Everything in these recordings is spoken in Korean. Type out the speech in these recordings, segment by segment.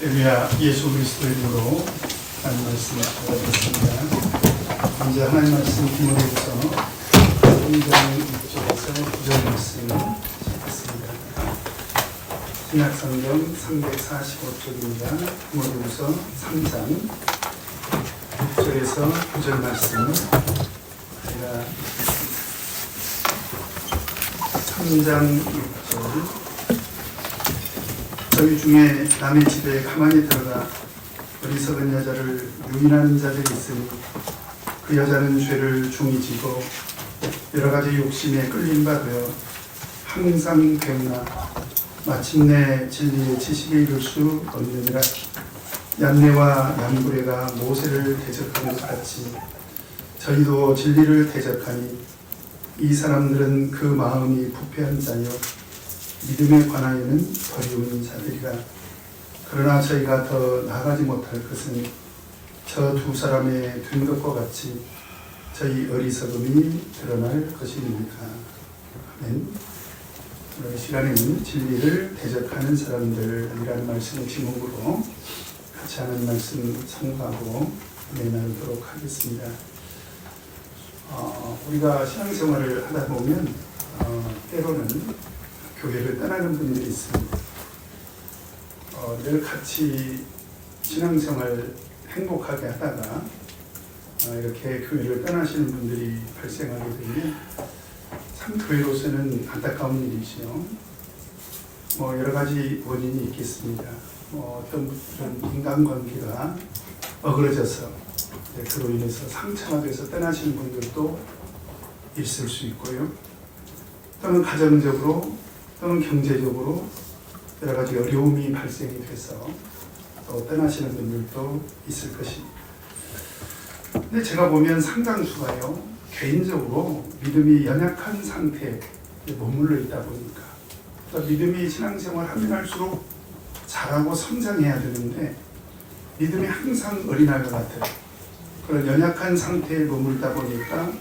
할렐루야. 예수 그리스도의 이름으로 하나님 말씀을 전하겠습니다. 이제 하나님 말씀 디모데후서 3장 6절에서 9절 말씀을 시작했습니다. 신약성경 345쪽입니다. 디모데후서 3장 6절에서 9절 말씀을 제가 읽겠습니다. 3장 6절. 저희 중에 남의 집에 가만히 들어가 어리석은 여자를 유인하는 자들이 있으니 그 여자는 죄를 중히 지고 여러 가지 욕심에 끌린 바 되어 항상 배우나 마침내 진리의 지식에 이를 수 없느니라. 얀네와 얀브레가 모세를 대적하는 것 같이 저희도 진리를 대적하니 이 사람들은 그 마음이 부패한 자여 믿음에 관하여는 버리운 자들이라. 그러나 저희가 더 나아가지 못할 것은 저 두 사람의 된 것과 같이 저희 어리석음이 드러날 것입니다. 아멘. 오늘 시간에는 진리를 대적하는 사람들이라는 말씀을 제목으로 같이 하는 말씀 참고하고 나누도록 하겠습니다. 우리가 신앙생활을 하다 보면 때로는 교회를 떠나는 분들이 있습니다. 늘 같이 신앙생활 행복하게 하다가 이렇게 교회를 떠나시는 분들이 발생하게 되면 참 교회로서는 안타까운 일이지요. 여러 가지 원인이 있겠습니다. 어떤 분들은 인간관계가 어그러져서 그로 인해서 상처가 돼서 떠나시는 분들도 있을 수 있고요. 또는 가정적으로 또는 경제적으로 여러 가지 어려움이 발생이 돼서 또 떠나시는 분들도 있을 것입니다. 근데 제가 보면 상당수가요, 개인적으로 믿음이 연약한 상태에 머물러 있다 보니까 또 믿음이 신앙생활 하면 할수록 잘하고 성장해야 되는데 믿음이 항상 어린아이와 같아요. 그런 연약한 상태에 머물다 보니까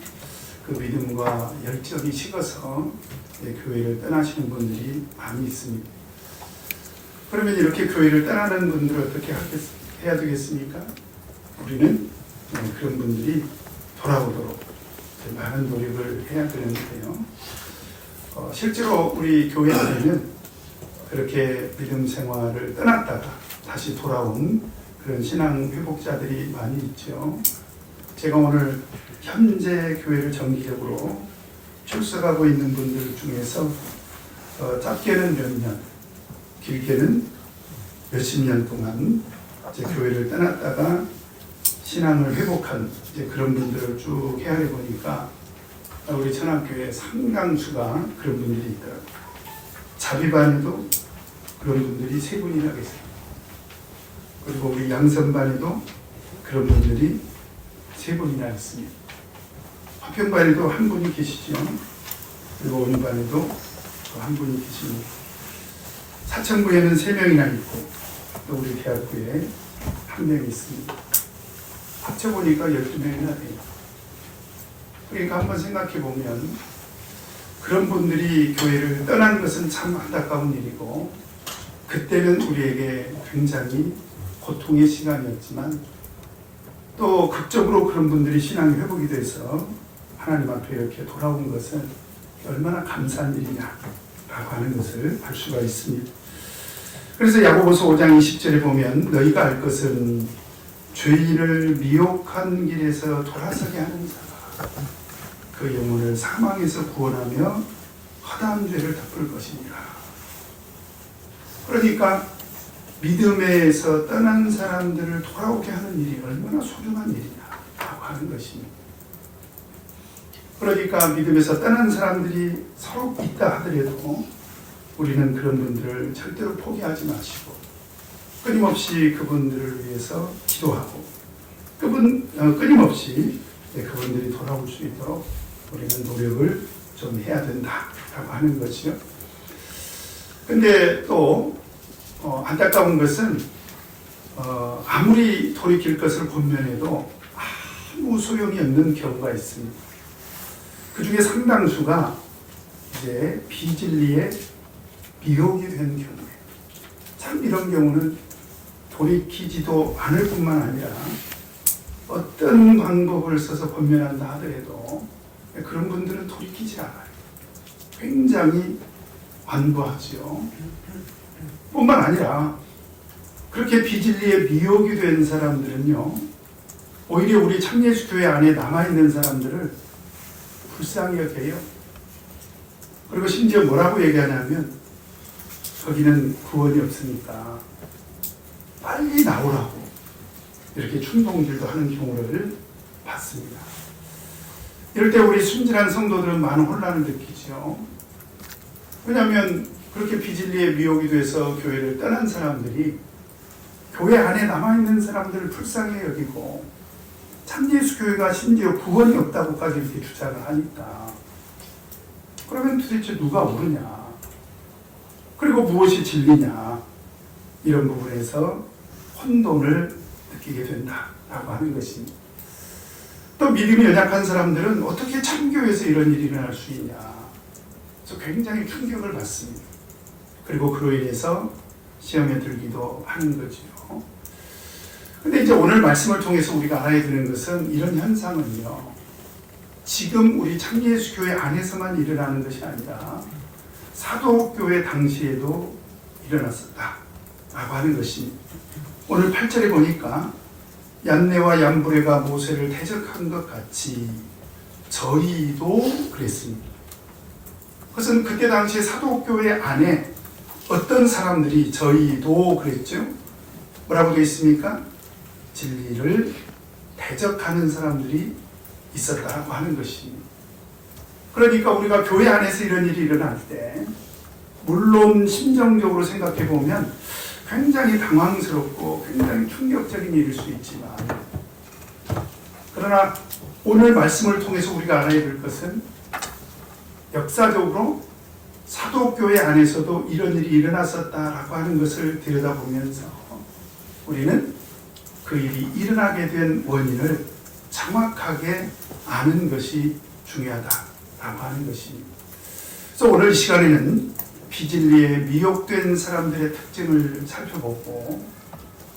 그 믿음과 열정이 식어서 교회를 떠나시는 분들이 많이 있습니다. 그러면 이렇게 교회를 떠나는 분들을 어떻게 해야 되겠습니까? 우리는 그런 분들이 돌아오도록 많은 노력을 해야 되는데요. 실제로 우리 교회 안에는 그렇게 믿음 생활을 떠났다가 다시 돌아온 그런 신앙 회복자들이 많이 있죠. 제가 오늘 현재 교회를 정기적으로 출석하고 있는 분들 중에서 짧게는 몇 년, 길게는 몇십 년 동안 이제 교회를 떠났다가 신앙을 회복한 이제 그런 분들을 쭉 헤아려 보니까 우리 천안교회 상당수가 그런 분들이 있더라고요. 자비반에도 그런 분들이 세 분이나 계세요. 그리고 우리 양선반에도 그런 분들이 세 분이나 있습니다. 화평반에도 한 분이 계시죠. 그리고 온반에도 또 한 분이 계십니다. 사천부에는 3명이나 있고 또 우리 대학부에 1명이 있습니다. 합쳐보니까 12명이나 돼요. 그러니까 한번 생각해 보면 그런 분들이 교회를 떠난 것은 참 안타까운 일이고 그때는 우리에게 굉장히 고통의 시간이었지만 또 극적으로 그런 분들이 신앙이 회복이 돼서 하나님 앞에 이렇게 돌아온 것은 얼마나 감사한 일이냐라고 하는 것을 알 수가 있습니다. 그래서 야고보서 5장 20절에 보면 너희가 알 것은 죄인을 미혹한 길에서 돌아서게 하는 자가 그 영혼을 사망에서 구원하며 허다한 죄를 덮을 것이니라. 그러니까 믿음에서 떠난 사람들을 돌아오게 하는 일이 얼마나 소중한 일이냐라고 하는 것입니다. 그러니까 믿음에서 떠난 사람들이 서로 있다 하더라도 우리는 그런 분들을 절대로 포기하지 마시고 끊임없이 그분들을 위해서 기도하고 끊임없이 그분들이 돌아올 수 있도록 우리는 노력을 좀 해야 된다라고 하는 것이요. 근데 또 안타까운 것은 아무리 돌이킬 것을 본면에도 아무 소용이 없는 경우가 있습니다. 그 중에 상당수가 이제 비진리에 미혹이 된 경우에 참 이런 경우는 돌이키지도 않을 뿐만 아니라 어떤 방법을 써서 권면한다 하더라도 그런 분들은 돌이키지 않아요. 굉장히 완고하지요. 뿐만 아니라 그렇게 비진리에 미혹이 된 사람들은요, 오히려 우리 참예수교회 안에 남아있는 사람들을 불쌍히 여겨요. 그리고 심지어 뭐라고 얘기하냐면 거기는 구원이 없으니까 빨리 나오라고 이렇게 충동질도 하는 경우를 봤습니다. 이럴 때 우리 순진한 성도들은 많은 혼란을 느끼죠. 왜냐하면 그렇게 비진리에 미혹이 돼서 교회를 떠난 사람들이 교회 안에 남아있는 사람들을 불쌍히 여기고 참예수교회가 심지어 구원이 없다고까지 이렇게 주장을 하니까 그러면 도대체 누가 옳으냐, 그리고 무엇이 진리냐, 이런 부분에서 혼돈을 느끼게 된다라고 하는 것입니다. 또 믿음이 연약한 사람들은 어떻게 참교회에서 이런 일이 일어날 수 있냐, 그래서 굉장히 충격을 받습니다. 그리고 그로 인해서 시험에 들기도 하는 거죠. 근데 이제 오늘 말씀을 통해서 우리가 알아야 되는 것은 이런 현상은요, 지금 우리 참예수교회 안에서만 일어나는 것이 아니라 사도교회 당시에도 일어났었다라고 하는 것입니다. 오늘 8절에 보니까 얀네와 얀브레가 모세를 대적한 것 같이 저희도 그랬습니다. 그것은 그때 당시에 사도교회 안에 어떤 사람들이 저희도 그랬죠? 뭐라고 되어 있습니까? 진리를 대적하는 사람들이 있었다고 하는 것입니다. 그러니까 우리가 교회 안에서 이런 일이 일어날 때 물론 심정적으로 생각해 보면 굉장히 당황스럽고 굉장히 충격적인 일일 수 있지만, 그러나 오늘 말씀을 통해서 우리가 알아야 될 것은 역사적으로 사도교회 안에서도 이런 일이 일어났었다라고 하는 것을 들여다보면서 우리는 그 일이 일어나게 된 원인을 정확하게 아는 것이 중요하다라고 하는 것입니다. 그래서 오늘 시간에는 비진리에 미혹된 사람들의 특징을 살펴보고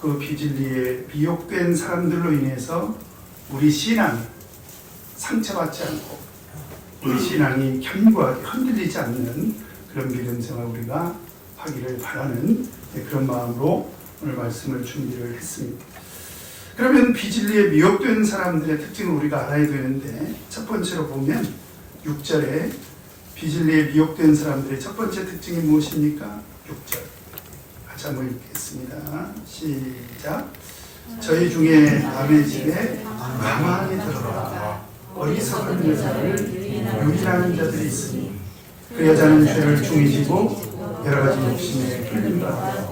그 비진리에 미혹된 사람들로 인해서 우리 신앙이 상처받지 않고 우리 신앙이 견고하게 흔들리지 않는 그런 믿음 생활 우리가 하기를 바라는 그런 마음으로 오늘 말씀을 준비를 했습니다. 그러면 비진리에 미혹된 사람들의 특징을 우리가 알아야 되는데, 첫 번째로 보면 6절에 비진리에 미혹된 사람들의 첫 번째 특징이 무엇입니까? 6절 같이 한번 읽겠습니다. 시작. 저희 중에 남의 집에 가만히 들어가 어리석은 여자를 유인하는 자들이 있으니 그 여자는 죄를 중히 지고 여러 가지 욕심에 끌림받아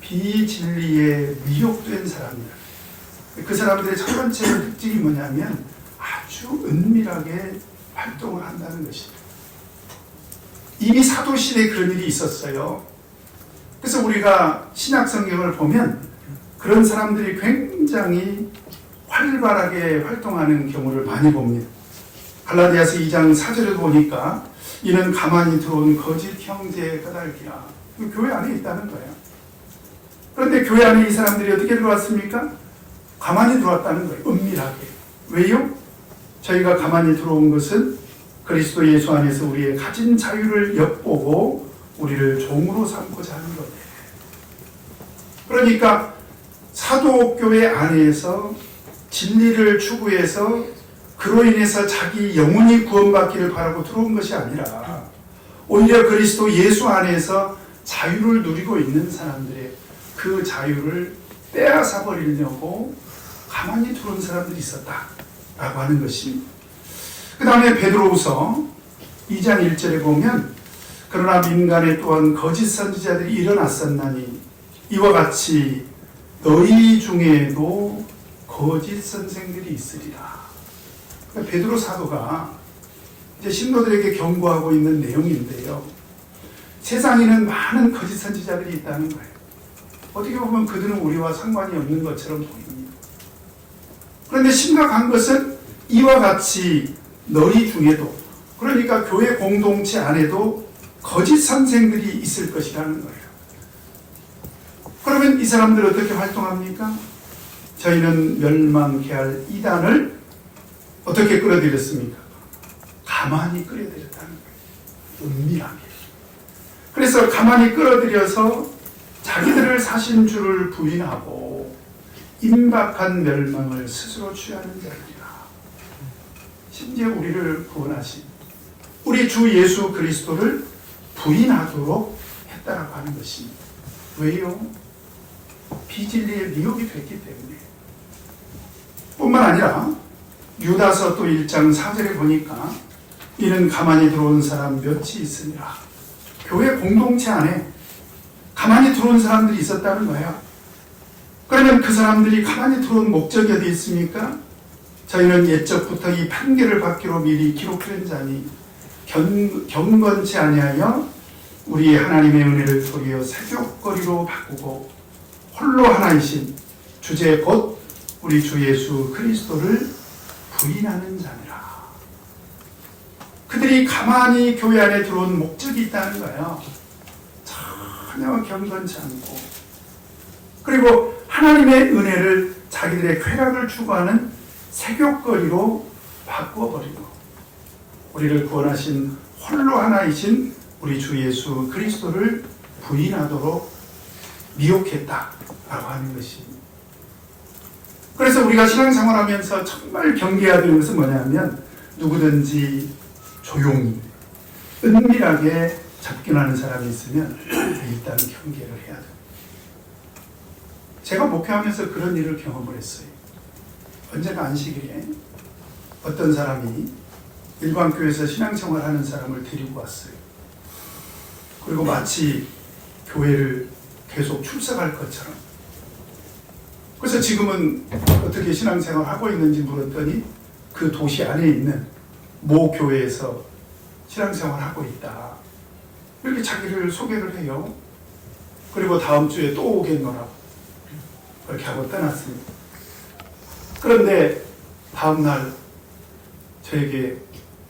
비진리에 미혹된 사람이다. 그 사람들의 첫 번째 특징이 뭐냐면 아주 은밀하게 활동을 한다는 것입니다. 이미 사도시대에 그런 일이 있었어요. 그래서 우리가 신약 성경을 보면 그런 사람들이 굉장히 활발하게 활동하는 경우를 많이 봅니다. 갈라디아서 2장 4절에 보니까 이는 가만히 들어온 거짓 형제의 까닭이라. 교회 안에 있다는 거예요. 그런데 교회 안에 이 사람들이 어떻게 들어왔습니까? 가만히 들어왔다는 거예요. 은밀하게. 왜요? 저희가 가만히 들어온 것은 그리스도 예수 안에서 우리의 가진 자유를 엿보고 우리를 종으로 삼고자 하는 거예요. 그러니까 사도교회 안에서 진리를 추구해서 그로 인해서 자기 영혼이 구원받기를 바라고 들어온 것이 아니라 오히려 그리스도 예수 안에서 자유를 누리고 있는 사람들의 그 자유를 빼앗아 버리려고 가만히 들어온 사람들이 있었다라고 하는 것입니다. 그 다음에 베드로후서 2장 1절에 보면 그러나 민간에 또한 거짓 선지자들이 일어났었나니 이와 같이 너희 중에도 거짓 선생들이 있으리라. 그러니까 베드로 사도가 이제 신도들에게 경고하고 있는 내용인데요. 세상에는 많은 거짓 선지자들이 있다는 거예요. 어떻게 보면 그들은 우리와 상관이 없는 것처럼 보입니다. 그런데 심각한 것은 이와 같이 너희 중에도, 그러니까 교회 공동체 안에도 거짓 선생들이 있을 것이라는 거예요. 그러면 이 사람들 어떻게 활동합니까? 저희는 멸망케 할 이단을 어떻게 끌어들였습니까? 가만히 끌어들였다는 거예요. 은밀하게. 그래서 가만히 끌어들여서 자기들을 사신 주를 부인하고 임박한 멸망을 스스로 취하는 자들이라. 심지어 우리를 구원하신 우리 주 예수 그리스도를 부인하도록 했다라고 하는 것입니다. 왜요? 비진리의 미혹이 됐기 때문에. 뿐만 아니라 유다서 또 1장 4절에 보니까 이는 가만히 들어온 사람 몇이 있으니라. 교회 공동체 안에 가만히 들어온 사람들이 있었다는 거예요. 그러면 그 사람들이 가만히 들어온 목적이 어디 있습니까? 저희는 옛적부터 이 판결을 받기로 미리 기록된 자니 경건치 아니하여 우리 하나님의 은혜를 도리어 세격거리로 바꾸고 홀로 하나이신 주제 곧 우리 주 예수 그리스도를 부인하는 자니라. 그들이 가만히 교회 안에 들어온 목적이 있다는 거예요. 전혀 경건치 않고, 그리고 하나님의 은혜를 자기들의 쾌락을 추구하는 세욕거리로 바꿔버리고 우리를 구원하신 홀로 하나이신 우리 주 예수 그리스도를 부인하도록 미혹했다라고 하는 것입니다. 그래서 우리가 신앙생활하면서 정말 경계해야 되는 것은 뭐냐면 누구든지 조용히 은밀하게 접근하는 사람이 있으면 일단 경계를 해야 됩니다. 제가 목회하면서 그런 일을 경험을 했어요. 언제나 안식일에 어떤 사람이 일반교회에서 신앙생활하는 사람을 데리고 왔어요. 그리고 마치 교회를 계속 출석할 것처럼. 그래서 지금은 어떻게 신앙생활하고 있는지 물었더니 그 도시 안에 있는 모 교회에서 신앙생활하고 있다. 이렇게 자기를 소개를 해요. 그리고 다음 주에 또 오겠노라고 그렇게 하고 떠났습니다. 그런데 다음날 저에게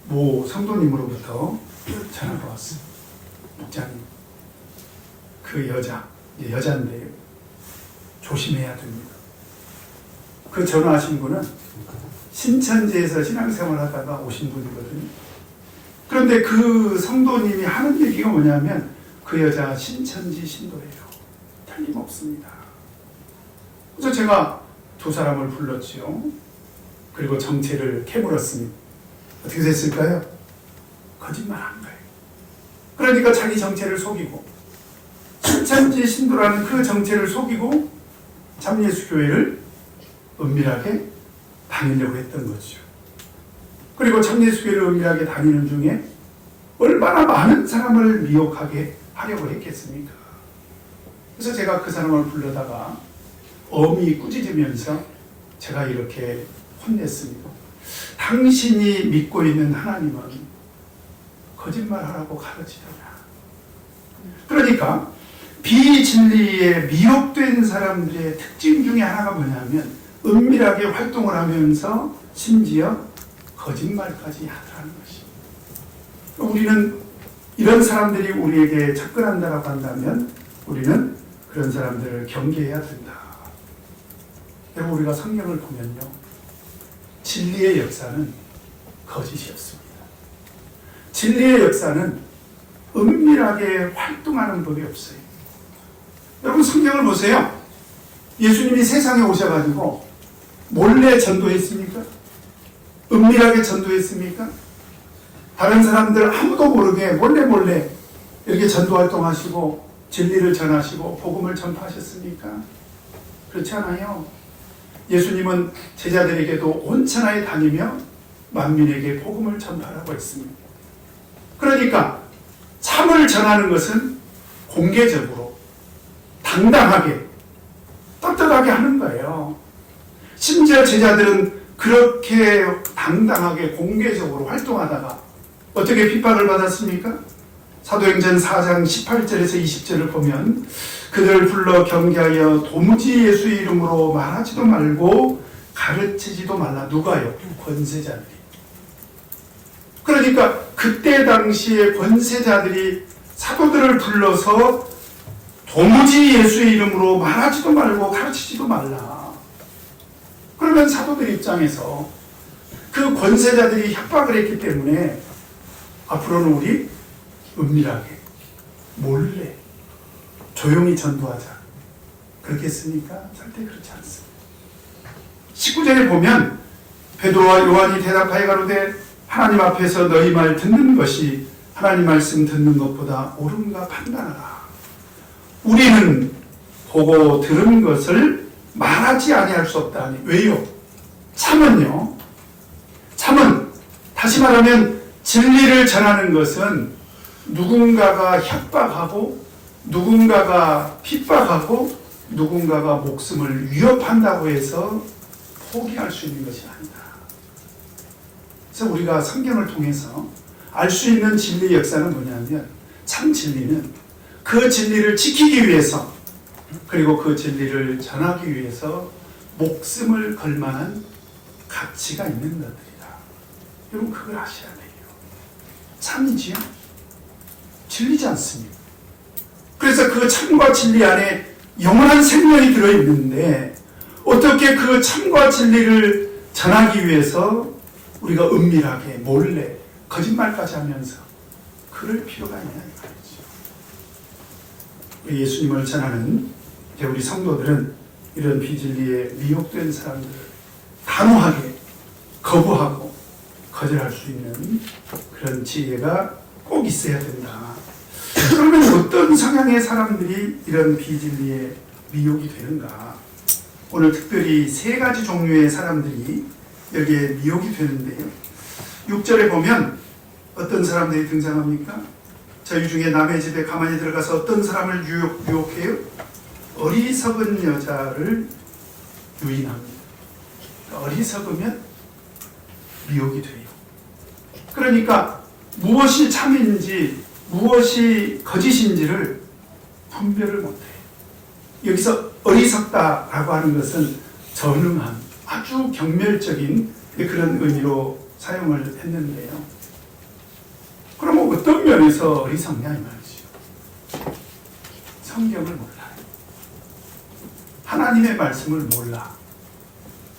모 성도님으로부터 전화가 왔어요. 목사님, 그 여자인데요. 조심해야 됩니다. 그 전화하신 분은 신천지에서 신앙생활 하다가 오신 분이거든요. 그런데 그 성도님이 하는 얘기가 뭐냐면 그 여자 신천지 신도예요. 틀림없습니다. 그래서 제가 두 사람을 불렀지요. 그리고 정체를 캐물었습니다. 어떻게 됐을까요? 거짓말한 거예요. 그러니까 자기 정체를 속이고 신천지 신도라는 그 정체를 속이고 참예수교회를 은밀하게 다니려고 했던 거죠. 그리고 참예수교회를 은밀하게 다니는 중에 얼마나 많은 사람을 미혹하게 하려고 했겠습니까? 그래서 제가 그 사람을 불러다가 엄히 꾸짖으면서 제가 이렇게 혼냈습니다. 당신이 믿고 있는 하나님은 거짓말하라고 가르치더라. 그러니까 비진리에 미혹된 사람들의 특징 중에 하나가 뭐냐면 은밀하게 활동을 하면서 심지어 거짓말까지 하더라는 것입니다. 우리는 이런 사람들이 우리에게 접근한다고 한다면 우리는 그런 사람들을 경계해야 된다. 여러분, 우리가 성경을 보면요, 진리의 역사는 거짓이 없습니다. 진리의 역사는 은밀하게 활동하는 법이 없어요. 여러분, 성경을 보세요. 예수님이 세상에 오셔가지고 몰래 전도했습니까? 은밀하게 전도했습니까? 다른 사람들 아무도 모르게 몰래 이렇게 전도활동하시고 진리를 전하시고 복음을 전파하셨습니까? 그렇지 않아요. 예수님은 제자들에게도 온 천하에 다니며 만민에게 복음을 전파하라고 했습니다. 그러니까 참을 전하는 것은 공개적으로 당당하게 떳떳하게 하는 거예요. 심지어 제자들은 그렇게 당당하게 공개적으로 활동하다가 어떻게 핍박을 받았습니까? 사도행전 4장 18절에서 20절을 보면 그들을 불러 경계하여 도무지 예수의 이름으로 말하지도 말고 가르치지도 말라. 누가요? 권세자들이. 그러니까 그때 당시에 권세자들이 사도들을 불러서 도무지 예수의 이름으로 말하지도 말고 가르치지도 말라. 그러면 사도들 입장에서 그 권세자들이 협박을 했기 때문에 앞으로는 우리 은밀하게 몰래 조용히 전도하자. 그렇겠습니까? 절대 그렇지 않습니다. 19절에 보면 베드로와 요한이 대답하여 가로되 하나님 앞에서 너희 말 듣는 것이 하나님 말씀 듣는 것보다 옳은가 판단하라. 우리는 보고 들은 것을 말하지 아니할 수 없다니. 왜요? 참은요. 참은 다시 말하면 진리를 전하는 것은 누군가가 협박하고 누군가가 핍박하고 누군가가 목숨을 위협한다고 해서 포기할 수 있는 것이 아니다. 그래서 우리가 성경을 통해서 알 수 있는 진리의 역사는 뭐냐면 참 진리는 그 진리를 지키기 위해서 그리고 그 진리를 전하기 위해서 목숨을 걸 만한 가치가 있는 것들이다. 여러분 그걸 아셔야 돼요. 참이지요? 진리지 않습니까? 그래서 그 참과 진리 안에 영원한 생명이 들어있는데 어떻게 그 참과 진리를 전하기 위해서 우리가 은밀하게 몰래 거짓말까지 하면서 그럴 필요가 있냐 이 말이죠. 우리 예수님을 전하는 우리 성도들은 이런 비진리에 미혹된 사람들을 단호하게 거부하고 거절할 수 있는 그런 지혜가 꼭 있어야 된다. 그러면 어떤 성향의 사람들이 이런 비진리에 미혹이 되는가? 오늘 특별히 세 가지 종류의 사람들이 여기에 미혹이 되는데요. 6절에 보면 어떤 사람들이 등장합니까? 저희 중에 남의 집에 가만히 들어가서 어떤 사람을 유혹해요? 어리석은 여자를 유인합니다. 어리석으면 미혹이 돼요. 그러니까 무엇이 참인지 무엇이 거짓인지를 분별을 못해요. 여기서 어리석다라고 하는 것은 전능한 아주 경멸적인 그런 의미로 사용을 했는데요. 그러면 어떤 면에서 어리석냐 이 말이죠. 성경을 몰라요. 하나님의 말씀을 몰라.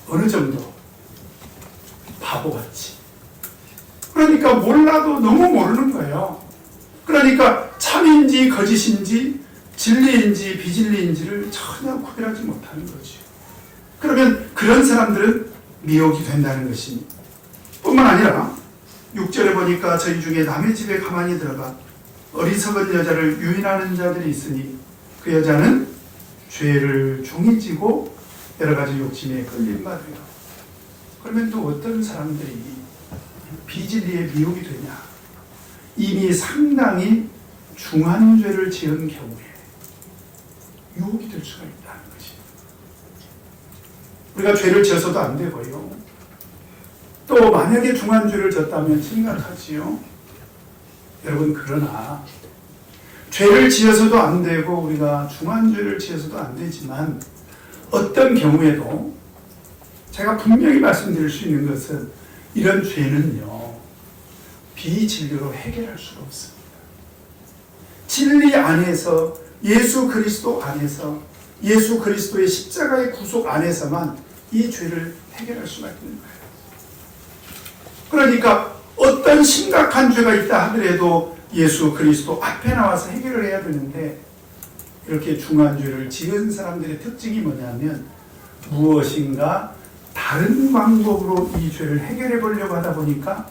어느 정도 바보같이. 그러니까 몰라도 너무 모르는 거예요. 그러니까 참인지 거짓인지 진리인지 비진리인지를 전혀 구별하지 못하는 거죠. 그러면 그런 사람들은 미혹이 된다는 것입니다. 뿐만 아니라 6절에 보니까 저희 중에 남의 집에 가만히 들어가 어리석은 여자를 유인하는 자들이 있으니 그 여자는 죄를 종이 지고 여러 가지 욕심에 끌린 바 되요. 그러면 또 어떤 사람들이 비진리에 미혹이 되냐? 이미 상당히 중한 죄를 지은 경우에 유혹이 될 수가 있다는 것이. 우리가 죄를 지어서도 안 되고요. 또 만약에 중한 죄를 졌다면 심각하지요. 여러분 그러나 죄를 지어서도 안 되고 우리가 중한 죄를 지어서도 안 되지만 어떤 경우에도 제가 분명히 말씀드릴 수 있는 것은 이런 죄는요 비진리로 해결할 수가 없습니다. 진리 안에서 예수 그리스도 안에서 예수 그리스도의 십자가의 구속 안에서만 이 죄를 해결할 수가 있는 거예요. 그러니까 어떤 심각한 죄가 있다 하더라도 예수 그리스도 앞에 나와서 해결을 해야 되는데 이렇게 중한 죄를 지은 사람들의 특징이 뭐냐면 무엇인가 다른 방법으로 이 죄를 해결해 보려고 하다 보니까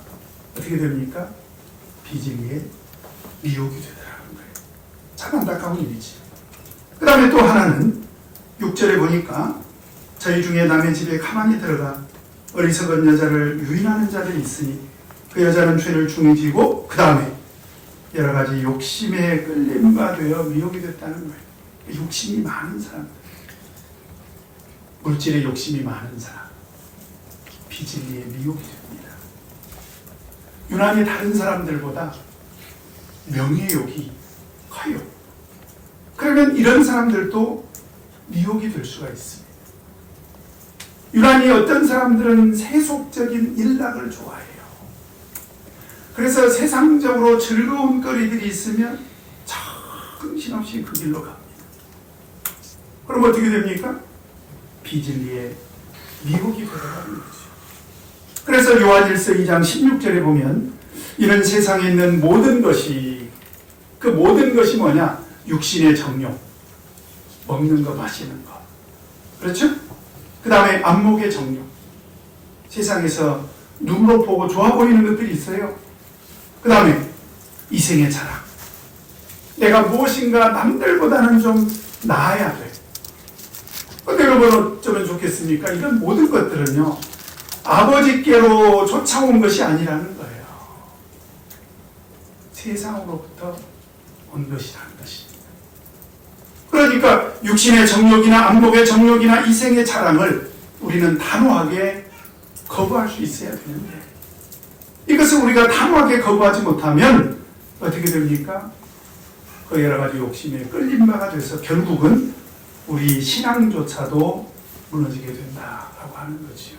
어떻게 됩니까? 비진리에 미혹이 되더라는 거예요. 참 안타까운 일이지. 그 다음에 또 하나는 6절에 보니까 저희 중에 남의 집에 가만히 들어가 어리석은 여자를 유인하는 자들이 있으니 그 여자는 죄를 중히 지고 그 다음에 여러 가지 욕심에 끌림 바 되어 미혹이 됐다는 거예요. 욕심이 많은 사람들, 물질에 욕심이 많은 사람, 비진리에 미혹이 됩니다. 유난히 다른 사람들보다 명예욕이 커요. 그러면 이런 사람들도 미혹이 될 수가 있습니다. 유난히 어떤 사람들은 세속적인 일락을 좋아해요. 그래서 세상적으로 즐거운 거리들이 있으면 정신없이 그 길로 갑니다. 그럼 어떻게 됩니까? 비진리에 미혹이 들어가는 거죠. 그래서 요한일서 2장 16절에 보면 이는 세상에 있는 모든 것이, 그 모든 것이 뭐냐? 육신의 정욕, 먹는 거, 마시는 거. 그렇죠? 그 다음에 안목의 정욕. 세상에서 눈으로 보고 좋아 보이는 것들이 있어요. 그 다음에 이생의 자랑. 내가 무엇인가 남들보다는 좀 나아야 돼. 내가 뭘 어쩌면 좋겠습니까? 이런 모든 것들은요, 아버지께로 쫓아온 것이 아니라는 거예요. 세상으로부터 온 것이라는 것입니다. 그러니까 육신의 정욕이나 안목의 정욕이나 이생의 자랑을 우리는 단호하게 거부할 수 있어야 되는데, 이것을 우리가 단호하게 거부하지 못하면 어떻게 됩니까? 그 여러 가지 욕심에 끌린 바가 돼서 결국은 우리 신앙조차도 무너지게 된다라고 하는 거지요.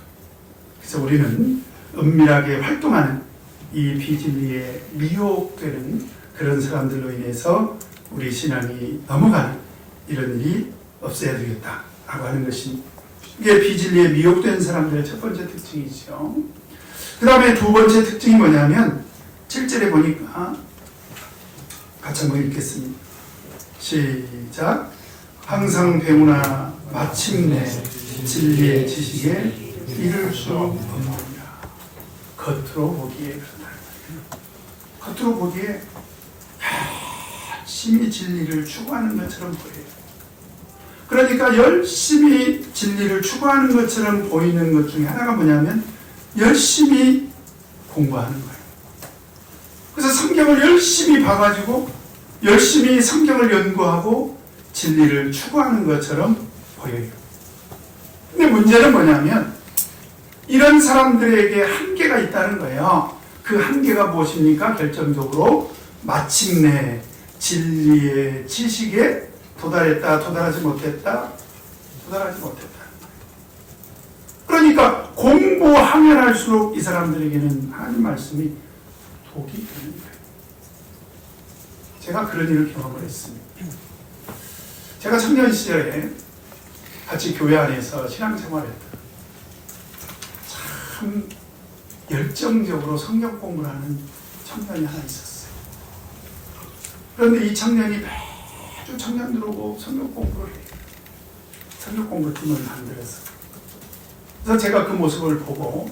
그래서 우리는 은밀하게 활동하는 이 비진리에 미혹되는 그런 사람들로 인해서 우리 신앙이 넘어가는 이런 일이 없어야 되겠다라고 하는 것이, 이게 비진리에 미혹된 사람들의 첫 번째 특징이죠. 그 다음에 두 번째 특징이 뭐냐면 7절에 보니까 같이 한번 읽겠습니다. 시작. 항상 배우나 마침내 진리의 지식에 이를 수 없느니라. 겉으로 보기에 그렇다. 겉으로 보기에 열심히 진리를 추구하는 것처럼 보여요. 그러니까 열심히 진리를 추구하는 것처럼 보이는 것 중에 하나가 뭐냐면 열심히 공부하는 거예요. 그래서 성경을 열심히 봐가지고 열심히 성경을 연구하고 진리를 추구하는 것처럼 보여요. 근데 문제는 뭐냐면 이런 사람들에게 한계가 있다는 거예요. 그 한계가 무엇입니까? 결정적으로 마침내 진리의 지식에 도달했다, 도달하지 못했다, 도달하지 못했다. 그러니까 공부하면 할수록 이 사람들에게는 하나님 말씀이 독이 되는 거예요. 제가 그런 일을 경험을 했습니다. 제가 청년 시절에 같이 교회 안에서 신앙생활을 했다. 참 열정적으로 성경 공부를 하는 청년이 하나 있었어요. 그런데 이 청년이 매주 청년들 오고 성경 공부를 해요. 성경 공부팀을 만들어서. 그래서 제가 그 모습을 보고,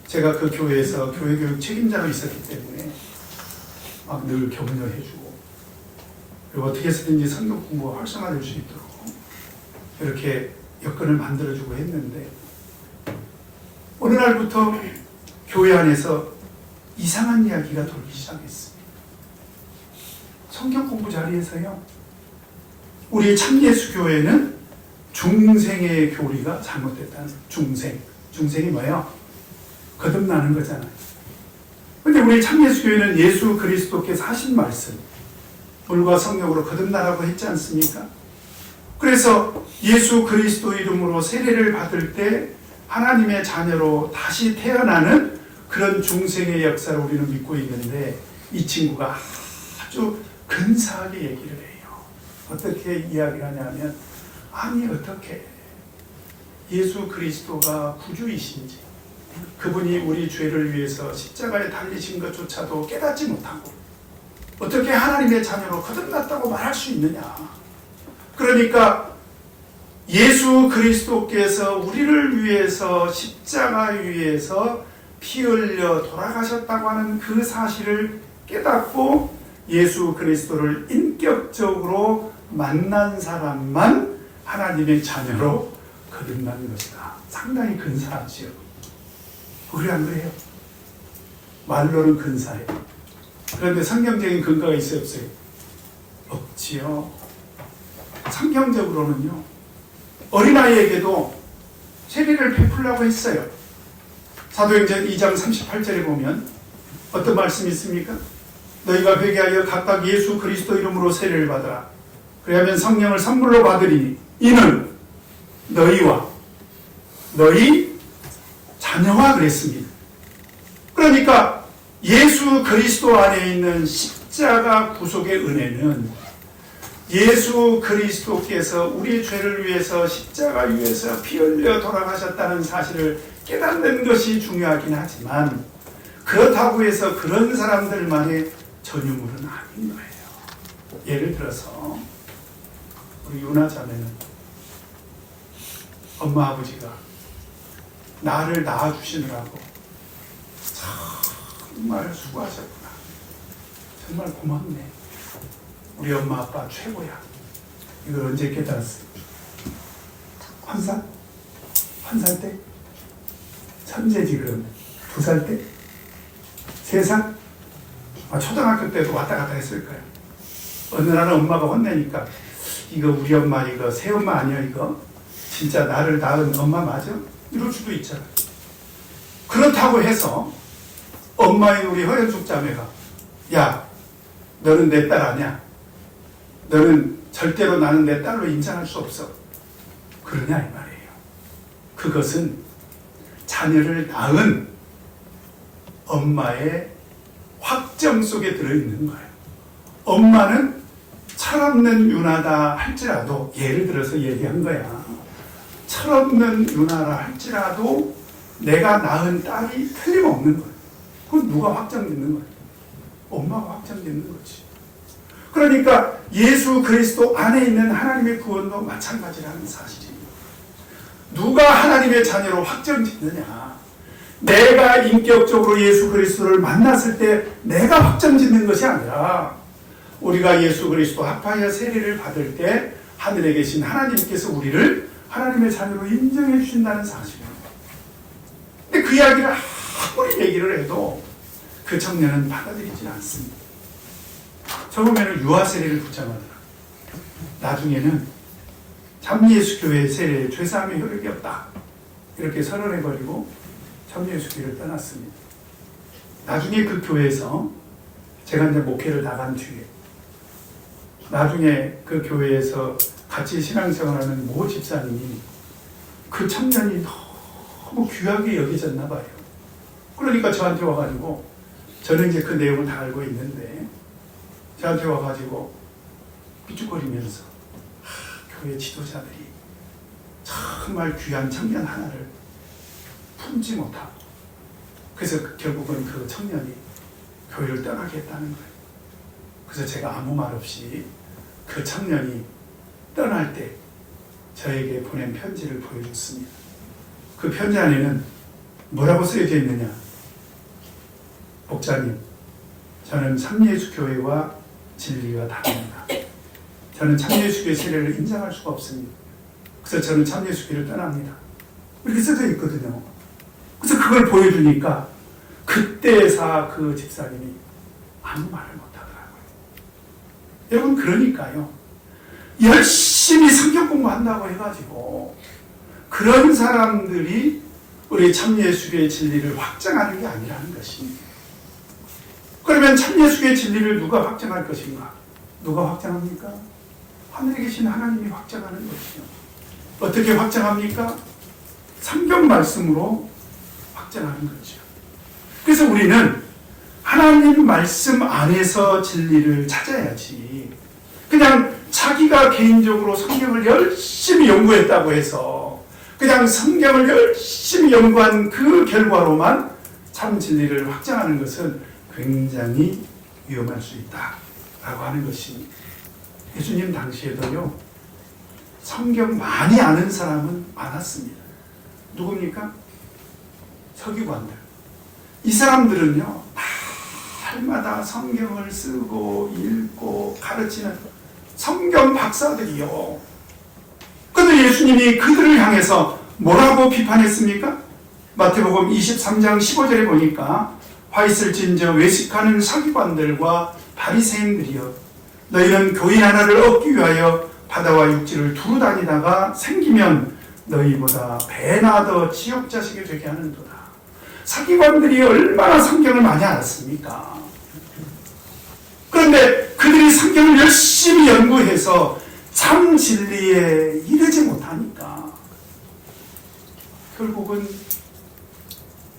제가 그 교회에서 교회 교육 책임자로 있었기 때문에 막 늘 격려해주고, 그리고 어떻게 해서든지 성경 공부가 활성화될 수 있도록 이렇게 여건을 만들어주고 했는데, 어느 날부터 교회 안에서 이상한 이야기가 돌기 시작했습니다. 성경 공부 자리에서요, 우리 참예수교회는 중생의 교리가 잘못됐다는 거예요. 중생이 뭐예요? 거듭나는 거잖아요. 근데 우리 참예수교회는 예수 그리스도께서 하신 말씀, 물과 성령으로 거듭나라고 했지 않습니까? 그래서 예수 그리스도 이름으로 세례를 받을 때 하나님의 자녀로 다시 태어나는 그런 중생의 역사를 우리는 믿고 있는데, 이 친구가 아주 근사하게 얘기를 해요. 어떻게 이야기를 하냐면, 아니 어떻게 예수 그리스도가 구주이신지, 그분이 우리 죄를 위해서 십자가에 달리신 것조차도 깨닫지 못하고 어떻게 하나님의 자녀로 거듭났다고 말할 수 있느냐. 그러니까 예수 그리스도께서 우리를 위해서 십자가 위에서 피 흘려 돌아가셨다고 하는 그 사실을 깨닫고 예수 그리스도를 인격적으로 만난 사람만 하나님의 자녀로 거듭나는 것이다. 상당히 근사하지요. 우리 안 그래요? 말로는 근사해요. 그런데 성경적인 근거가 있어요, 없어요? 없지요. 성경적으로는요, 어린아이에게도 세례를 베풀라고 했어요. 사도행전 2장 38절에 보면 어떤 말씀이 있습니까? 너희가 회개하여 각각 예수 그리스도 이름으로 세례를 받아라. 그리하면 성령을 선물로 받으리니 이는 너희와 너희 자녀와 그랬습니다. 그러니까 예수 그리스도 안에 있는 십자가 구속의 은혜는 예수 그리스도께서 우리 죄를 위해서 십자가 위에서 피 흘려 돌아가셨다는 사실을 깨닫는 것이 중요하긴 하지만, 그렇다고 해서 그런 사람들만의 전유물은 아닌 거예요. 예를 들어서 우리 유나 자매는 엄마 아버지가 나를 낳아주시느라고 정말 수고하셨구나, 정말 고맙네, 우리 엄마 아빠 최고야. 이걸 언제 깨달았어요? 한 살 때? 천재지. 그러면 2살 때? 3살? 초등학교 때도 왔다 갔다 했을 거예요. 어느 날은 엄마가 혼내니까, 이거 우리 엄마, 이거 새엄마 아니야, 이거? 진짜 나를 낳은 엄마 맞아? 이럴 수도 있잖아. 그렇다고 해서 엄마인 우리 허연숙 자매가, 야, 너는 내 딸 아니야, 너는 절대로 나는 내 딸로 인정할 수 없어, 그러냐 이 말이에요. 그것은 자녀를 낳은 엄마의 확정 속에 들어있는 거예요. 엄마는 철없는 유나다 할지라도, 예를 들어서 얘기한 거야, 철없는 유나라 할지라도 내가 낳은 딸이 틀림없는 거예요. 그건 누가 확정짓는 거예요? 엄마가 확정짓는 거지. 그러니까 예수 그리스도 안에 있는 하나님의 구원도 마찬가지라는 사실이에요. 누가 하나님의 자녀로 확정짓느냐, 내가 인격적으로 예수 그리스도를 만났을 때 내가 확정짓는 것이 아니라, 우리가 예수 그리스도 합하여 세례를 받을 때 하늘에 계신 하나님께서 우리를 하나님의 자녀로 인정해 주신다는 사실입니다. 근데 그 이야기를 아무리 얘기를 해도 그 청년은 받아들이지 않습니다. 처음에는 유아 세례를 붙잡아더라. 나중에는 참예수교회 세례에 죄사함의 효력이 없다, 이렇게 선언해버리고 참예수교회를 떠났습니다. 나중에 그 교회에서, 제가 이제 목회를 나간 뒤에, 나중에 그 교회에서 같이 신앙생활하는 모 집사님이 그 청년이 너무 귀하게 여겨졌나 봐요. 그러니까 저한테 와가지고, 저는 이제 그 내용을 다 알고 있는데, 저한테 와가지고 삐죽거리면서 교회 지도자들이 정말 귀한 청년 하나를 품지 못하고, 그래서 결국은 그 청년이 교회를 떠나게 했다는 거예요. 그래서 제가 아무 말 없이 그 청년이 떠날 때 저에게 보낸 편지를 보여줬습니다. 그 편지 안에는 뭐라고 쓰여져 있느냐, 목사님, 저는 참예수교회와 진리가 다릅니다. 저는 참예수교회 세례를 인정할 수가 없습니다. 그래서 저는 참예수교회를 떠납니다, 이렇게 써져 있거든요. 그래서 그걸 보여주니까 그때사 그 집사님이 아무 말을 못하더라고요. 여러분, 그러니까요, 열심히 성경 공부한다고 해가지고 그런 사람들이 우리 참예수교의 진리를 확정하는 게 아니라는 것입니다. 그러면 참예수교의 진리를 누가 확정할 것인가? 누가 확정합니까? 하늘에 계신 하나님이 확정하는 것이죠. 어떻게 확정합니까? 성경 말씀으로 확정하는 거죠. 그래서 우리는 하나님 말씀 안에서 진리를 찾아야지, 그냥 자기가 개인적으로 성경을 열심히 연구했다고 해서 그냥 성경을 열심히 연구한 그 결과로만 참 진리를 확정하는 것은 굉장히 위험할 수 있다라고 하는 것입니다. 예수님 당시에도요, 성경 많이 아는 사람은 많았습니다. 누굽니까? 서기관들. 이 사람들은요, 날마다 성경을 쓰고 읽고 가르치는 성경 박사들이요. 그런데 예수님이 그들을 향해서 뭐라고 비판했습니까? 마태복음 23장 15절에 보니까, 화 있을진저 외식하는 서기관들과 바리새인들이여, 너희는 교인 하나를 얻기 위하여 바다와 육지를 두루 다니다가 생기면 너희보다 배나 더 지옥 자식이 되게 하는도다. 서기관들이 얼마나 성경을 많이 알았습니까? 그런데 그들이 성경을 열심히 연구해서 참 진리에 이르지 못하니까 결국은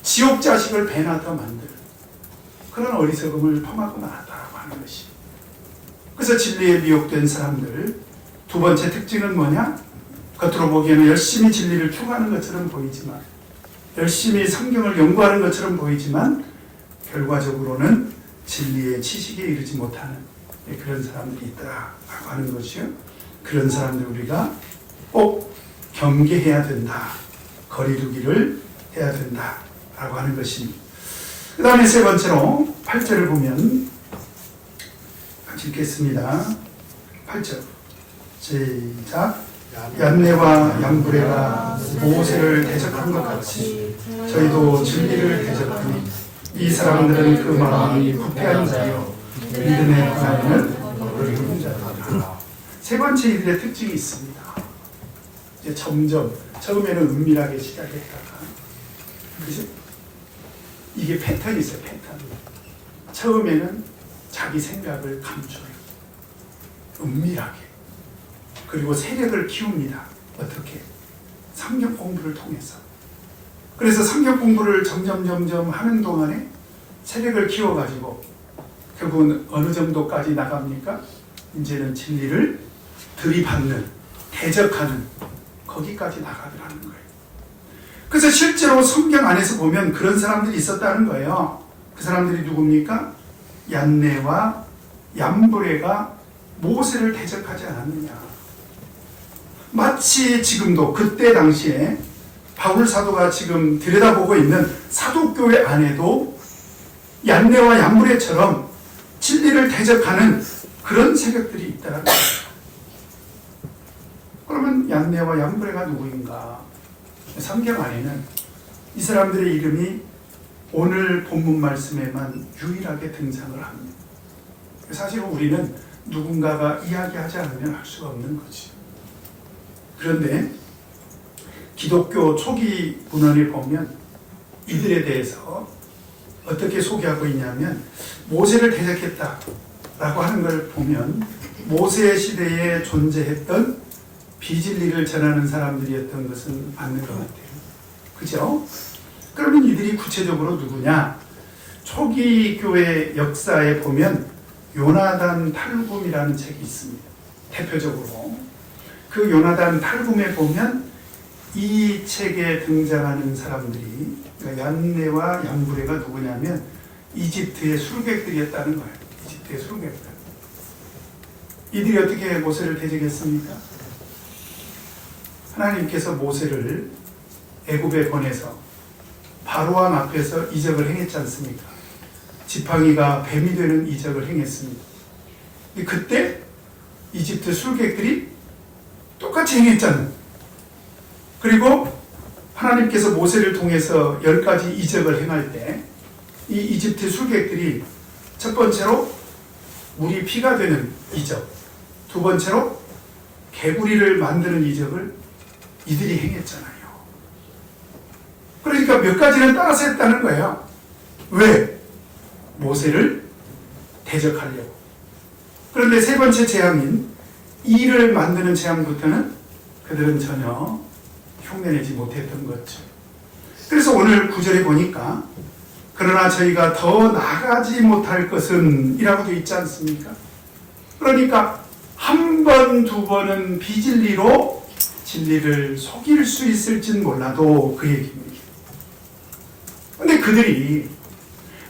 지옥 자식을 배나 더 만들 그런 어리석음을 범하고 말았다라고 하는 것이. 그래서 진리에 미혹된 사람들, 두 번째 특징은 뭐냐? 겉으로 보기에는 열심히 진리를 추구하는 것처럼 보이지만, 열심히 성경을 연구하는 것처럼 보이지만 결과적으로는 진리의 지식에 이르지 못하는 그런 사람들이 있다라고 하는 것이요. 그런 사람들 우리가 꼭 경계해야 된다. 거리두기를 해야 된다라고 하는 것입니다. 그 다음에 세 번째로 8절을 보면 같이 읽겠습니다. 8절 시작. 얀네와 얀브레가 모세를 대적한 것 같이 저희도 진리를 대적하니 이 사람들은 그 마음이 부패한 자요 믿음의 고난에는 너를 이루는 자들이라. 세 번째 이들의 특징이 있습니다. 이제 점점 처음에는 은밀하게 시작했다가 그죠? 이게 패턴이 있어요. 패턴. 처음에는 자기 생각을 감춰요. 은밀하게. 그리고 세력을 키웁니다. 어떻게? 성경 공부를 통해서. 그래서 성경 공부를 점점 하는 동안에 세력을 키워가지고 결국은 어느 정도까지 나갑니까? 이제는 진리를 들이받는, 대적하는 거기까지 나가더라는 거예요. 그래서 실제로 성경 안에서 보면 그런 사람들이 있었다는 거예요. 그 사람들이 누굽니까? 얀네와 얀브레가 모세를 대적하지 않았느냐. 마치 지금도 그때 당시에 바울 사도가 지금 들여다보고 있는 사도교회 안에도 얀네와 얀브레처럼 진리를 대적하는 그런 세력들이 있다는 거예요. 그러면 얀네와 얀브레가 누구인가? 성경 안에는 이 사람들의 이름이 오늘 본문 말씀에만 유일하게 등장을 합니다. 사실 우리는 누군가가 이야기하지 않으면 할 수가 없는 거지. 그런데 기독교 초기 문헌에 보면 이들에 대해서 어떻게 소개하고 있냐면 모세를 대적했다라고 하는 걸 보면 모세 시대에 존재했던 비진리를 전하는 사람들이었던 것은 맞는 것 같아요. 그죠? 그러면 이들이 구체적으로 누구냐? 초기 교회 역사에 보면 요나단 탈굼이라는 책이 있습니다. 대표적으로 그 요나단 탈굼에 보면 이 책에 등장하는 사람들이 그러니까 얀네와 얀브레가 누구냐면 이집트의 술객들이었다는 거예요. 이집트의 술객들. 이들이 어떻게 모세를 대적했습니까? 하나님께서 모세를 애굽에 보내서 바로왕 앞에서 이적을 행했지 않습니까? 지팡이가 뱀이 되는 이적을 행했습니다. 그때 이집트 술객들이 똑같이 행했잖아요. 그리고 하나님께서 모세를 통해서 10가지 이적을 행할 때 이 이집트 술객들이 첫 번째로 물이 피가 되는 이적, 두 번째로 개구리를 만드는 이적을 이들이 행했잖아요. 그러니까 몇 가지는 따라서 했다는 거예요. 왜? 모세를 대적하려고. 그런데 세 번째 재앙인 이를 만드는 재앙부터는 그들은 전혀 흉내내지 못했던 거죠. 그래서 오늘 9절에 보니까 그러나 저희가 더 나가지 못할 것은 이라고 되어 있지 않습니까? 그러니까 한 번, 두 번은 비진리로 진리를 속일 수 있을진 몰라도 그 얘기입니다. 그런데 그들이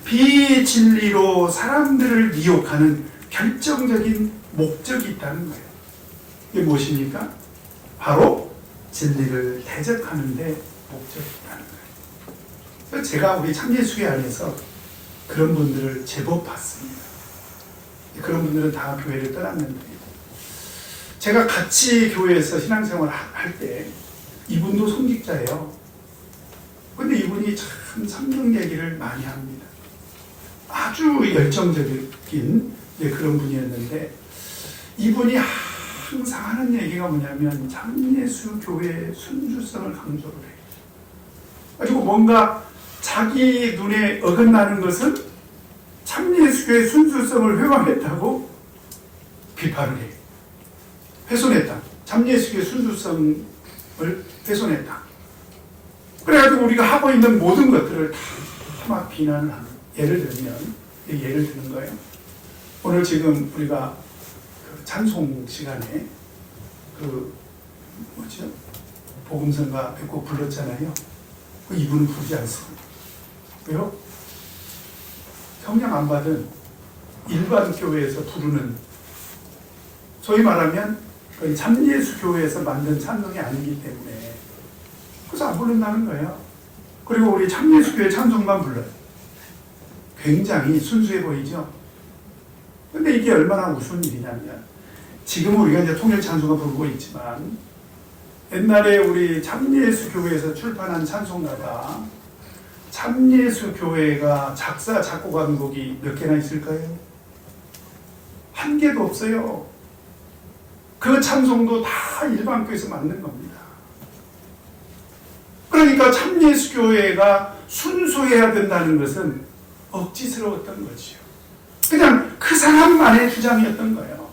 비진리로 사람들을 미혹하는 결정적인 목적이 있다는 거예요. 이게 무엇입니까? 바로 진리를 대적하는 데 목적이 있다는 거예요. 제가 우리 참예수회 안에서 그런 분들을 제법 봤습니다. 그런 분들은 다 교회를 떠났는데 제가 같이 교회에서 신앙생활을 할 때 이분도 손직자예요. 근데 이분이 참 성경 얘기를 많이 합니다. 아주 열정적인 그런 분이었는데 이분이 항상 하는 얘기가 뭐냐면 참예수 교회의 순수성을 강조를 해요. 그리고 뭔가 자기 눈에 어긋나는 것은 참예수교의 순수성을 회방했다고 비판을 해요. 훼손했다. 참예수교의 순수성을 훼손했다. 그래가지고 우리가 하고 있는 모든 것들을 다 막 비난을 하는. 예를 드는 거예요. 오늘 지금 우리가 찬송 시간에 뭐죠? 복음성가 뵙고 불렀잖아요. 이분은 부르지 않습니다. 왜요? 성령 안 받은 일반 교회에서 부르는, 소위 말하면 거의 참예수 교회에서 만든 찬송이 아니기 때문에 그래서 안 부른다는 거예요. 그리고 우리 참예수 교회 찬송만 불러요. 굉장히 순수해 보이죠? 근데 이게 얼마나 우스운 일이냐면, 지금 우리가 이제 통일 찬송가 부르고 있지만 옛날에 우리 참예수 교회에서 출판한 찬송가가, 참예수 교회가 작사 작곡한 곡이 몇 개나 있을까요? 한 개도 없어요. 그 찬송도 다 일반 교회에서 만든 겁니다. 그러니까 참예수 교회가 순수해야 된다는 것은 억지스러웠던 거지요. 그냥 그 사람만의 주장이었던 거예요.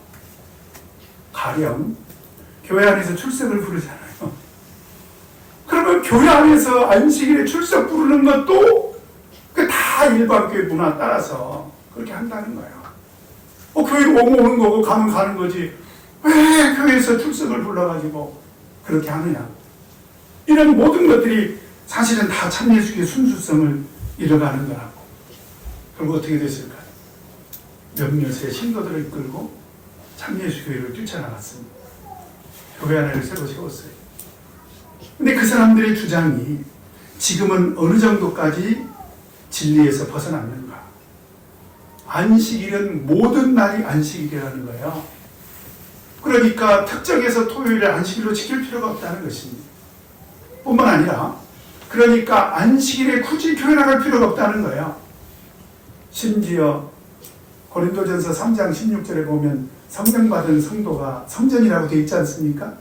가령 교회 안에서 출석을 부르잖아요. 그러면 교회 안에서 안식일에 출석 부르는 것도 다 일반교회 문화 따라서 그렇게 한다는 거예요. 교회로 오는 거고 가면 가는 거지, 왜 교회에서 출석을 불러가지고 그렇게 하느냐. 이런 모든 것들이 사실은 다 참예수교의 순수성을 잃어가는 거라고. 그리고 어떻게 됐을까요? 몇몇의 신도들을 이끌고 참예수교회를 뛰쳐나갔습니다. 교회 하나를 새로 세웠어요. 근데 그 사람들의 주장이 지금은 어느 정도까지 진리에서 벗어났는가? 안식일은 모든 날이 안식일이라는 거예요. 그러니까 특정해서 토요일을 안식일로 지킬 필요가 없다는 것입니다. 뿐만 아니라, 그러니까 안식일에 굳이 교회 나갈 필요가 없다는 거예요. 심지어 고린도전서 3장 16절에 보면 성령 받은 성도가 성전이라고 되어 있지 않습니까?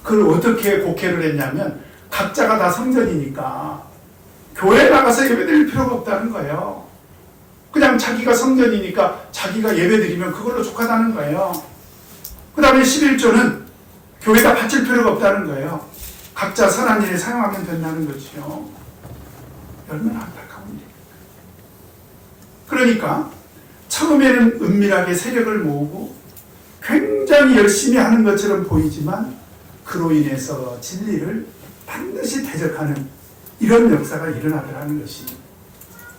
그걸 어떻게 곡해를 했냐면, 각자가 다 성전이니까 교회 나가서 예배드릴 필요가 없다는 거예요. 그냥 자기가 성전이니까 자기가 예배드리면 그걸로 족하다는 거예요. 그 다음에 11조는 교회가 바칠 필요가 없다는 거예요. 각자 선한 일에 사용하면 된다는 거지요. 얼마나 안타까운 일입니까? 그러니까 처음에는 은밀하게 세력을 모으고 굉장히 열심히 하는 것처럼 보이지만, 그로 인해서 진리를 반드시 대적하는 이런 역사가 일어나더라는 것입니다.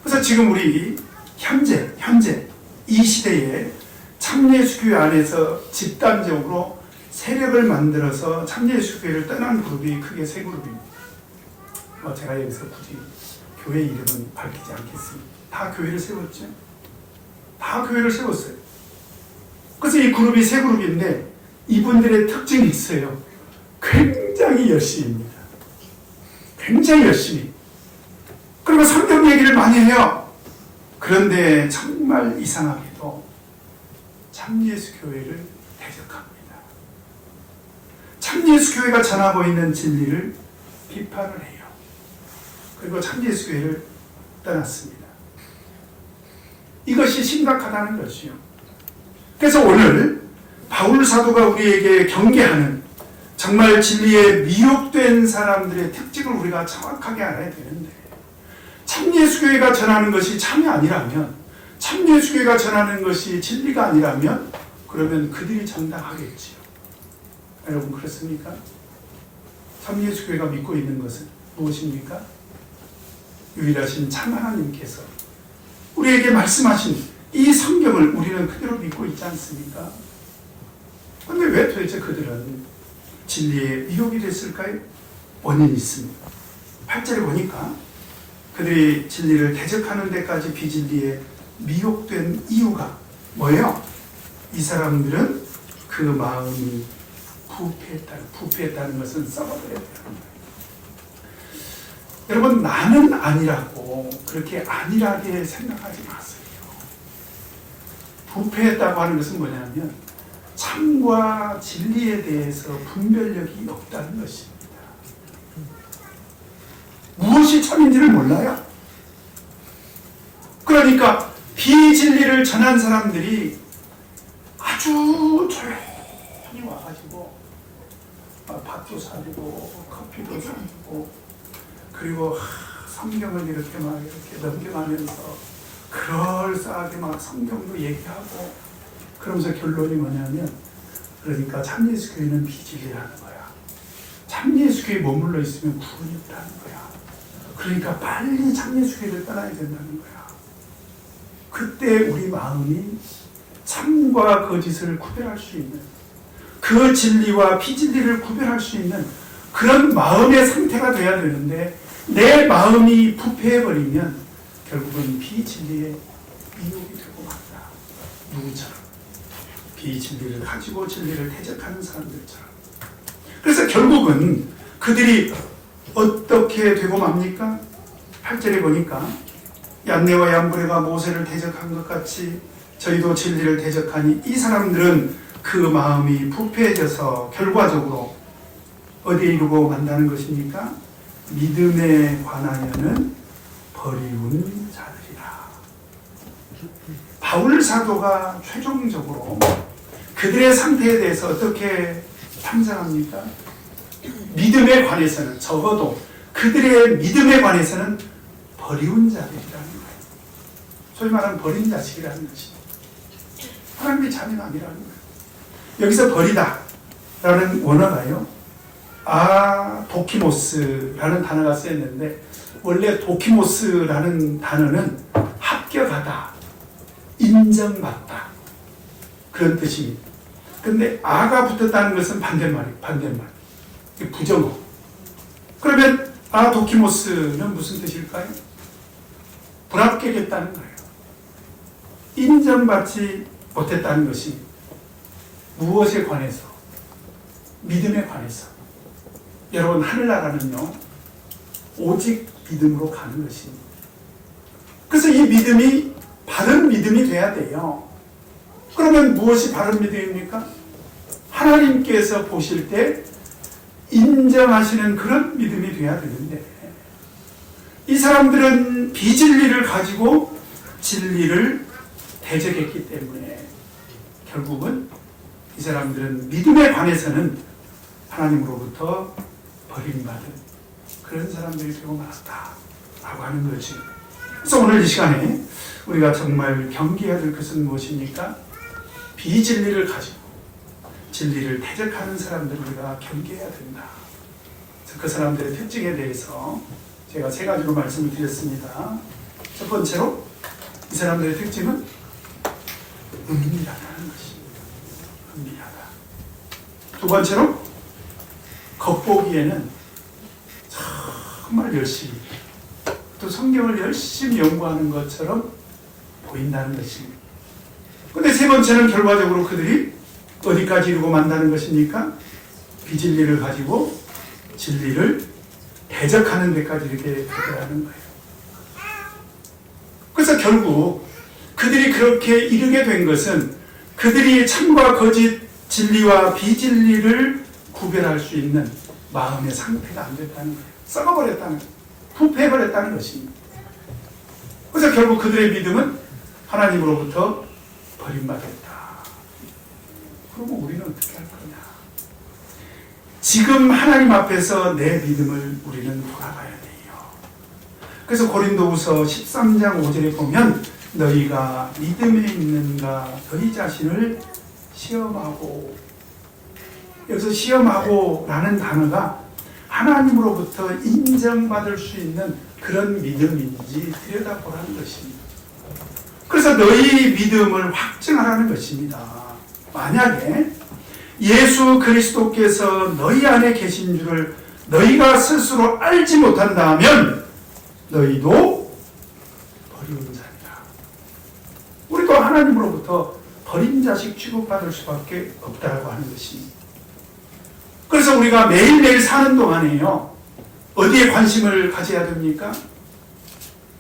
그래서 지금 우리 현재 이 시대에 참예수교회 안에서 집단적으로 세력을 만들어서 참예수교회를 떠난 그룹이 크게 세 그룹입니다. 제가 여기서 굳이 교회 이름은 밝히지 않겠습니다. 다 교회를 세웠죠. 다 교회를 세웠어요. 그래서 이 그룹이 세 그룹인데, 이분들의 특징이 있어요. 굉장히 열심입니다. 굉장히 열심히. 그리고 성경 얘기를 많이 해요. 그런데 정말 이상하게도 참예수 교회를 대적합니다. 참예수 교회가 전하고 있는 진리를 비판을 해요. 그리고 참예수 교회를 떠났습니다. 이것이 심각하다는 것이요. 그래서 오늘 바울 사도가 우리에게 경계하는, 정말 진리에 미혹된 사람들의 특징을 우리가 정확하게 알아야 되는데, 참예수교회가 전하는 것이 참이 아니라면, 참예수교회가 전하는 것이 진리가 아니라면, 그러면 그들이 정당하겠지요. 여러분 그렇습니까? 참예수교회가 믿고 있는 것은 무엇입니까? 유일하신 참 하나님께서 우리에게 말씀하신 이 성경을 우리는 그대로 믿고 있지 않습니까? 그런데 왜 도대체 그들은 진리에 미혹이 됐을까요? 원인이 있습니다. 8절에 보니까 그들이 진리를 대적하는 데까지 비진리에 미혹된 이유가 뭐예요? 이 사람들은 그 마음이 부패했다는 것은 썩어버렸다는 거예요. 여러분, 나는 아니라고 그렇게 안일하게 생각하지 마세요. 부패했다고 하는 것은 뭐냐면 참과 진리에 대해서 분별력이 없다는 것입니다. 무엇이 참인지를 몰라요. 그러니까 비진리를 전한 사람들이 아주 조용히 와가지고 밥도 사주고 커피도 사주고, 그리고 성경을 이렇게 넘겨가면서 그럴싸하게 막 성경도 얘기하고, 그러면서 결론이 뭐냐면 그러니까 참 예수교회는 비진리라는 거야. 참 예수교회에 머물러 있으면 구원이 없다는 거야. 그러니까 빨리 참 예수교회를 떠나야 된다는 거야. 그때 우리 마음이 참과 거짓을 구별할 수 있는, 그 진리와 비진리를 구별할 수 있는 그런 마음의 상태가 돼야 되는데, 내 마음이 부패해버리면 결국은 비진리의 미혹이 되고 만다. 누구처럼? 비진리를 가지고 진리를 대적하는 사람들처럼. 그래서 결국은 그들이 어떻게 되고 맙니까? 8절에 보니까 얀네와 얀브레가 모세를 대적한 것 같이 저희도 진리를 대적하니, 이 사람들은 그 마음이 부패해져서 결과적으로 어디에 이르고 만다는 것입니까? 믿음에 관하여는 버리운 자들이라. 바울 사도가 최종적으로 그들의 상태에 대해서 어떻게 판단합니까? 믿음에 관해서는, 적어도 그들의 믿음에 관해서는 버리운 자들이라는 거예요. 소위 말하는 버린 자식이라는 것입니다. 하나님의 자녀가 아니라는 거예요. 여기서 버리다 라는 원어가요, 도키모스라는 단어가 쓰였는데, 원래 도키모스라는 단어는 합격하다, 인정받다, 그런 뜻입니다. 근데 아가 붙었다는 것은 반대말. 부정어. 그러면 도키모스는 무슨 뜻일까요? 불합격했다는 거예요. 인정받지 못했다는 것이 무엇에 관해서? 믿음에 관해서. 여러분, 하늘나라는요, 오직 믿음으로 가는 것입니다. 그래서 이 믿음이 바른 믿음이 돼야 돼요. 그러면 무엇이 바른 믿음입니까? 하나님께서 보실 때 인정하시는 그런 믿음이 돼야 되는데, 이 사람들은 비진리를 가지고 진리를 대적했기 때문에 결국은 이 사람들은 믿음에 관해서는 하나님으로부터 버림받은 그런 사람들이 되고 말았다라고 하는 거지. 그래서 오늘 이 시간에 우리가 정말 경계해야 될 것은 무엇입니까? 비진리를 가지고 진리를 대적하는 사람들을 우리가 경계해야 된다. 그 사람들의 특징에 대해서 제가 세 가지로 말씀을 드렸습니다. 첫 번째로, 이 사람들의 특징은 은밀하다는 것입니다. 은밀하다. 두 번째로, 겉보기에는 정말 열심히, 또 성경을 열심히 연구하는 것처럼 보인다는 것입니다. 근데 세 번째는 결과적으로 그들이 어디까지 이루고 만다는 것입니까? 비진리를 가지고 진리를 대적하는 데까지 이렇게 가는 거예요. 그래서 결국 그들이 그렇게 이르게 된 것은 그들이 참과 거짓, 진리와 비진리를 구별할 수 있는 마음의 상태가 안 됐다는 거예요. 썩어버렸다는 거예요. 부패해버렸다는 것입니다. 그래서 결국 그들의 믿음은 하나님으로부터 버림받았다. 그러면 우리는 어떻게 할 거냐? 지금 하나님 앞에서 내 믿음을 우리는 돌아봐야 돼요. 그래서 고린도후서 13장 5절에 보면, 너희가 믿음에 있는가 너희 자신을 시험하고, 여기서 시험하고 라는 단어가 하나님으로부터 인정받을 수 있는 그런 믿음인지 들여다보라는 것입니다. 그래서 너희 믿음을 확증하라는 것입니다. 만약에 예수 그리스도께서 너희 안에 계신 줄을 너희가 스스로 알지 못한다면 너희도 버리운 자니라. 우리도 하나님으로부터 버린 자식 취급받을 수밖에 없다고 하는 것입니다. 그래서 우리가 매일매일 사는 동안에요, 어디에 관심을 가져야 됩니까?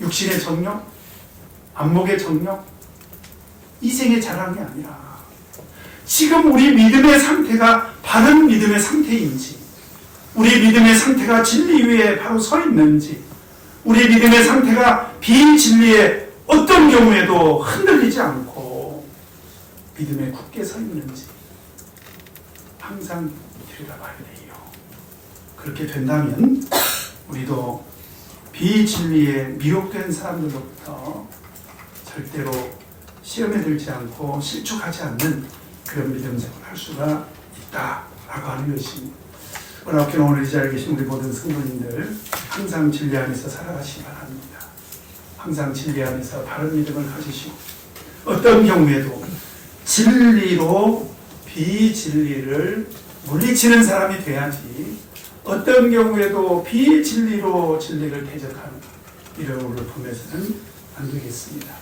육신의 정욕, 안목의 정욕, 이생의 자랑이 아니라 지금 우리 믿음의 상태가 바른 믿음의 상태인지, 우리 믿음의 상태가 진리 위에 바로 서 있는지, 우리 믿음의 상태가 비진리에 어떤 경우에도 흔들리지 않고 믿음에 굳게 서 있는지 항상 들여다봐야 돼요. 그렇게 된다면 우리도 비진리에 미혹된 사람들로부터 절대로 시험에 들지 않고 실족하지 않는 그런 믿음 생활할 수가 있다라고 하는 것입니다. 오늘 오늘 이 자리에 계신 우리 모든 성도님들 항상 진리 안에서 살아가시기 바랍니다. 항상 진리 안에서 바른 믿음을 가지시고 어떤 경우에도 진리로 비진리를 물리치는 사람이 돼야지 어떤 경우에도 비진리로 진리를 대적하는 이런 오늘 품에서는 안 되겠습니다.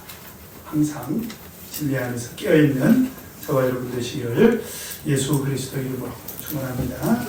항상 진리 안에서 깨어있는 저와 여러분 되시기를 예수 그리스도 이름으로 축원합니다.